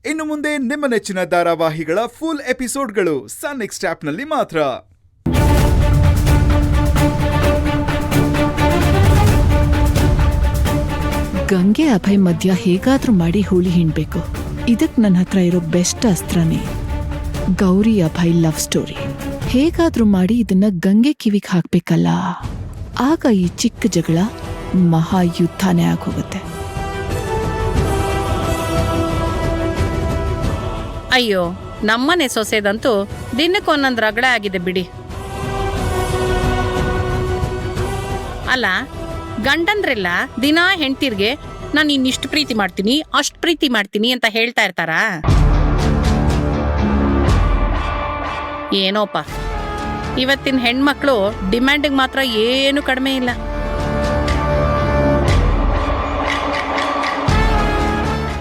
ಇನ್ನು ಮುಂದೆ ನಿಮ್ಮ ನೆಚ್ಚಿನ ಧಾರಾವಾಹಿಗಳ ಫುಲ್ ಎಪಿಸೋಡ್ಗಳು ಸನ್ ನೆಕ್ಸ್ಟ್ ಆಪ್ನಲ್ಲಿ ಮಾತ್ರ. ಗಂಗೆ ಅಭಯ್ ಮಧ್ಯ ಹೇಗಾದ್ರೂ ಮಾಡಿ ಹುಳಿ ಹಿಂಡ್ಬೇಕು. ಇದಕ್ ನನ್ನ ಹತ್ರ ಇರೋ ಬೆಸ್ಟ್ ಅಸ್ತ್ರನೇ ಗೌರಿ ಅಭಯ್ ಲವ್ ಸ್ಟೋರಿ. ಹೇಗಾದ್ರೂ ಮಾಡಿ ಇದನ್ನ ಗಂಗೆ ಕಿವಿಗೆ ಹಾಕ್ಬೇಕಲ್ಲ, ಆಗ ಈ ಚಿಕ್ಕ ಜಗಳ ಮಹಾಯುದ್ಧನೇ ಆಗೋಗುತ್ತೆ. ಅಯ್ಯೋ, ನಮ್ಮನೆ ಸೊಸೆದಂತೂ ದಿನಕ್ಕೊಂದೊಂದು ರಗಳೆ ಆಗಿದೆ ಬಿಡಿ. ಅಲ್ಲ, ಗಂಡಂದ್ರೆಲ್ಲ ದಿನಾ ಹೆಂಡ್ತಿರ್ಗೆ ನಾನು ಇನ್ನಿಷ್ಟು ಪ್ರೀತಿ ಮಾಡ್ತೀನಿ ಅಷ್ಟು ಪ್ರೀತಿ ಮಾಡ್ತೀನಿ ಅಂತ ಹೇಳ್ತಾ ಇರ್ತಾರಾ? ಏನೋಪ್ಪ, ಇವತ್ತಿನ ಹೆಣ್ಮಕ್ಳು ಡಿಮ್ಯಾಂಡಿಗೆ ಮಾತ್ರ ಏನು ಕಡಿಮೆ ಇಲ್ಲ.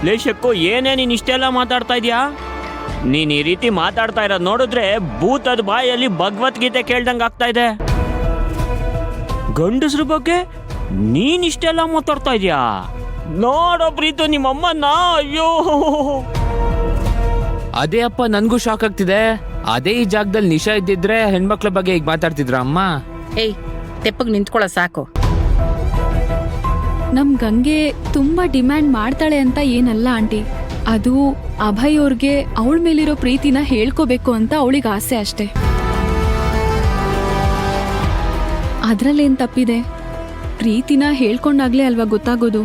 ಲೇಶಕ್ಕೂ ಏನೇ ನೀನ್ ಇಷ್ಟೆಲ್ಲ ಮಾತಾಡ್ತಾ ಇದೀಯಾ? ನೀನ್ ಈ ರೀತಿ ಮಾತಾಡ್ತಾ ಇರೋದ್ ನೋಡಿದ್ರೆ ಭೂತದ ಬಾಯಲ್ಲಿ ಭಗವದ್ಗೀತೆ ಕೇಳ್ದಂಗ ಆಗ್ತಾ ಇದೆ. ಗಂಡಸ್ರ ಬಗ್ಗೆ ನೀನ್ ಇಷ್ಟೆಲ್ಲ ಮಾತಾಡ್ತಾ ಇದೀಯಾ? ನೋಡೋ ಪ್ರೀತು ನಿಮ್ಮಮ್ಮನ್ನ. ಅಯ್ಯೋ, ಅದೇ ಅಪ್ಪ, ನನ್ಗೂ ಶಾಕ್ ಆಗ್ತಿದೆ. ಅದೇ ಈ ಜಾಗದಲ್ಲಿ ನಿಶಾ ಇದ್ದಿದ್ರೆ ಹೆಣ್ಮಕ್ಳ ಬಗ್ಗೆ ಈಗ ಮಾತಾಡ್ತಿದ್ರ ಅಮ್ಮ? ಏಯ್, ತೆಪ್ಪಗ್ ನಿಂತ್ಕೊಳ್ಳೋ ಸಾಕು. ನಮ್ ಗಂಗೆ ತುಂಬಾ ಡಿಮ್ಯಾಂಡ್ ಮಾಡ್ತಾಳೆ ಅಂತ ಏನಲ್ಲ ಆಂಟಿ. ಅದು ಅಭಯ್ ಅವ್ರಿಗೆ ಅವಳ ಮೇಲಿರೋ ಪ್ರೀತಿನ ಹೇಳ್ಕೋಬೇಕು ಅಂತ ಅವಳಿಗೆ ಆಸೆ ಅಷ್ಟೆ. ಅದ್ರಲ್ಲೇನ್ ತಪ್ಪಿದೆ? ಪ್ರೀತಿನ ಹೇಳ್ಕೊಂಡಾಗ್ಲೇ ಅಲ್ವಾ ಗೊತ್ತಾಗೋದು.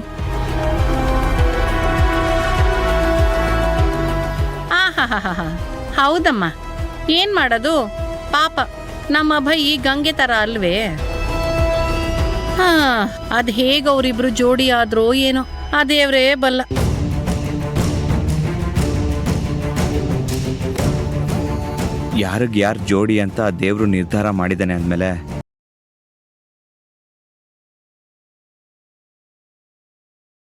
ಹೌದಮ್ಮ, ಏನ್ ಮಾಡೋದು ಪಾಪ, ನಮ್ಮ ಅಭಯ್ ಗಂಗೆ ತರ ಅಲ್ವೇ? ಅದ್ ಹೇಗ ಅವ್ರಿಬ್ರು ಜೋಡಿ ಆದ್ರೋ ಏನೋ, ಆ ದೇವ್ರೇ ಬಲ್ಲ. ಯಾರಿಗ್ ಯಾರ್ ಜೋಡಿ ಅಂತ ದೇವ್ರು ನಿರ್ಧಾರ ಮಾಡಿದಾನೆ ಅಂದ್ಮೇಲೆ